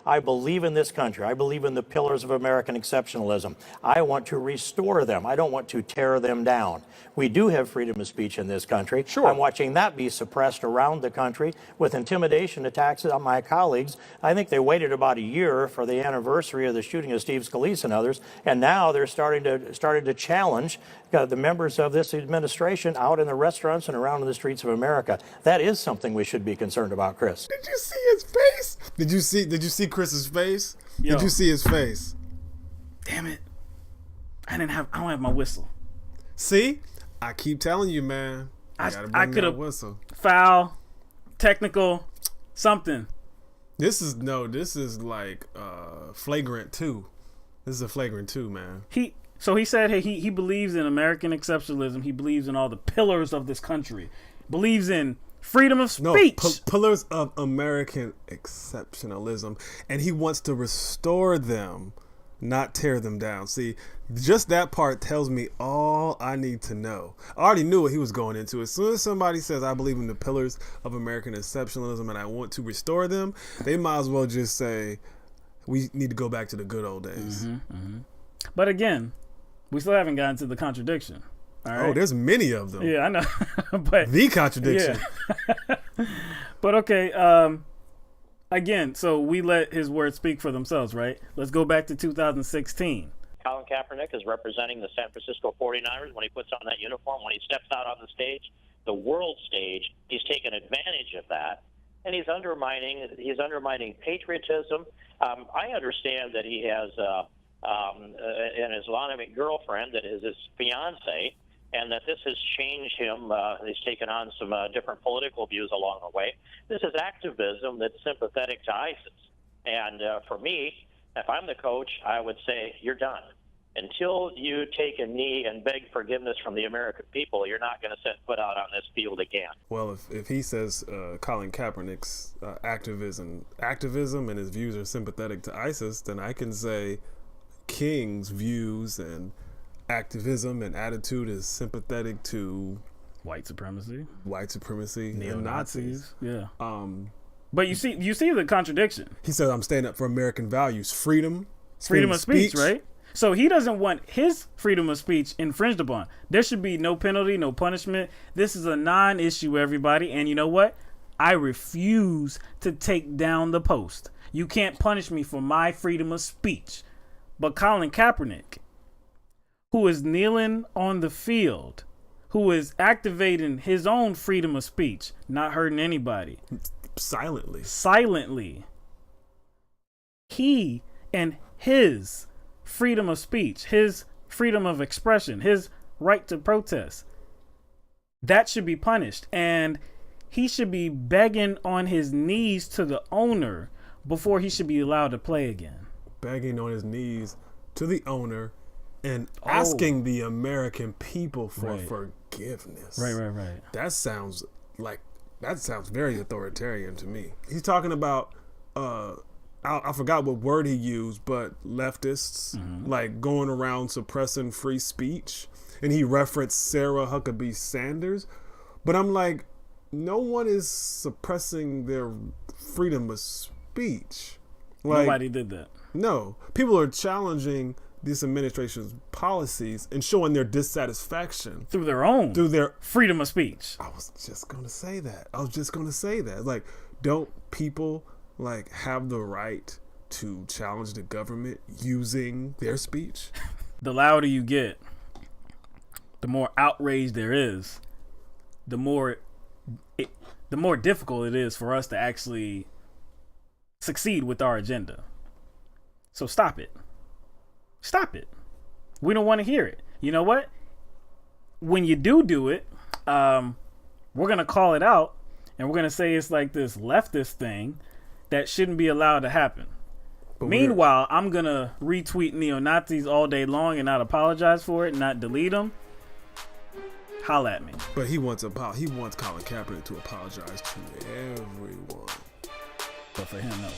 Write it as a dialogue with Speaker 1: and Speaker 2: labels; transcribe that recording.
Speaker 1: I believe in this country. I believe in the pillars of American exceptionalism. I want to restore them. I don't want to tear them down. We do have freedom of speech in this country.
Speaker 2: Sure.
Speaker 1: I'm watching that be suppressed around the country with intimidation attacks on my colleagues. I think they waited about a year for the anniversary of the shooting of Steve Scalise and others, and now they're starting to challenge the members of this administration out in the restaurants and around in the streets of America. That is something we should be concerned about, Chris.
Speaker 2: Did you see his face? Did you see Chris's face?
Speaker 3: Yo.
Speaker 2: Did you see his face?
Speaker 3: Damn it. I don't have my whistle.
Speaker 2: See? I keep telling you, man.
Speaker 3: I could have
Speaker 2: whistle.
Speaker 3: Foul, technical, something.
Speaker 2: This is like flagrant 2. This is a flagrant 2, man.
Speaker 3: So he said, hey, he believes in American exceptionalism. He believes in all the pillars of this country. Believes in freedom of speech.
Speaker 2: No, pillars of American exceptionalism. And he wants to restore them, not tear them down. See, just that part tells me all I need to know. I already knew what he was going into. As soon as somebody says, I believe in the pillars of American exceptionalism and I want to restore them, they might as well just say, we need to go back to the good old days.
Speaker 3: But again, we still haven't gotten to the contradiction. All right?
Speaker 2: Oh, there's many of them.
Speaker 3: Yeah, I know. But
Speaker 2: the contradiction.
Speaker 3: Yeah. But okay, again, so we let his words speak for themselves, right? Let's go back to 2016.
Speaker 4: Colin Kaepernick is representing the San Francisco 49ers when he puts on that uniform, when he steps out on the stage, the world stage. He's taken advantage of that, and he's undermining patriotism. I understand that he has an Islamic girlfriend that is his fiance, and that this has changed him. He's taken on some different political views along the way. This is activism that's sympathetic to ISIS. And for me, if I'm the coach, I would say, you're done. Until you take a knee and beg forgiveness from the American people, you're not going to set foot out on this field again.
Speaker 2: Well, if he says Colin Kaepernick's activism and his views are sympathetic to ISIS, then I can say King's views and activism and attitude is sympathetic to
Speaker 3: White supremacy,
Speaker 2: neo-Nazis.
Speaker 3: Yeah. But you see the contradiction.
Speaker 2: He said, I'm standing up for American values, freedom
Speaker 3: of speech, right? So he doesn't want his freedom of speech infringed upon. There should be no penalty, no punishment. This is a non-issue, everybody. And you know what? I refuse to take down the post. You can't punish me for my freedom of speech. But Colin Kaepernick, who is kneeling on the field, who is activating his own freedom of speech, not hurting anybody. Silently. He and his freedom of speech, his freedom of expression, his right to protest, that should be punished. And he should be begging on his knees to the owner before he should be allowed to play again.
Speaker 2: Begging on his knees to the owner and asking the American people for forgiveness.
Speaker 3: Right.
Speaker 2: That sounds very authoritarian to me. He's talking about I forgot what word he used, but leftists like going around suppressing free speech, and he referenced Sarah Huckabee Sanders. But I'm like, no one is suppressing their freedom of speech. Like,
Speaker 3: nobody did that.
Speaker 2: No, people are challenging this administration's policies and showing their dissatisfaction
Speaker 3: through their freedom of speech.
Speaker 2: I was just gonna say that. Like, don't people like have the right to challenge the government using their speech?
Speaker 3: The louder you get, the more outrage there is, the more difficult it is for us to actually succeed with our agenda. So stop it. We don't want to hear it. You know what? When you do it, we're going to call it out, and we're going to say it's like this leftist thing that shouldn't be allowed to happen. But meanwhile, I'm going to retweet neo-Nazis all day long and not apologize for it, not delete them. Holla at me.
Speaker 2: But he wants Colin Kaepernick to apologize to everyone.
Speaker 3: But for him, no.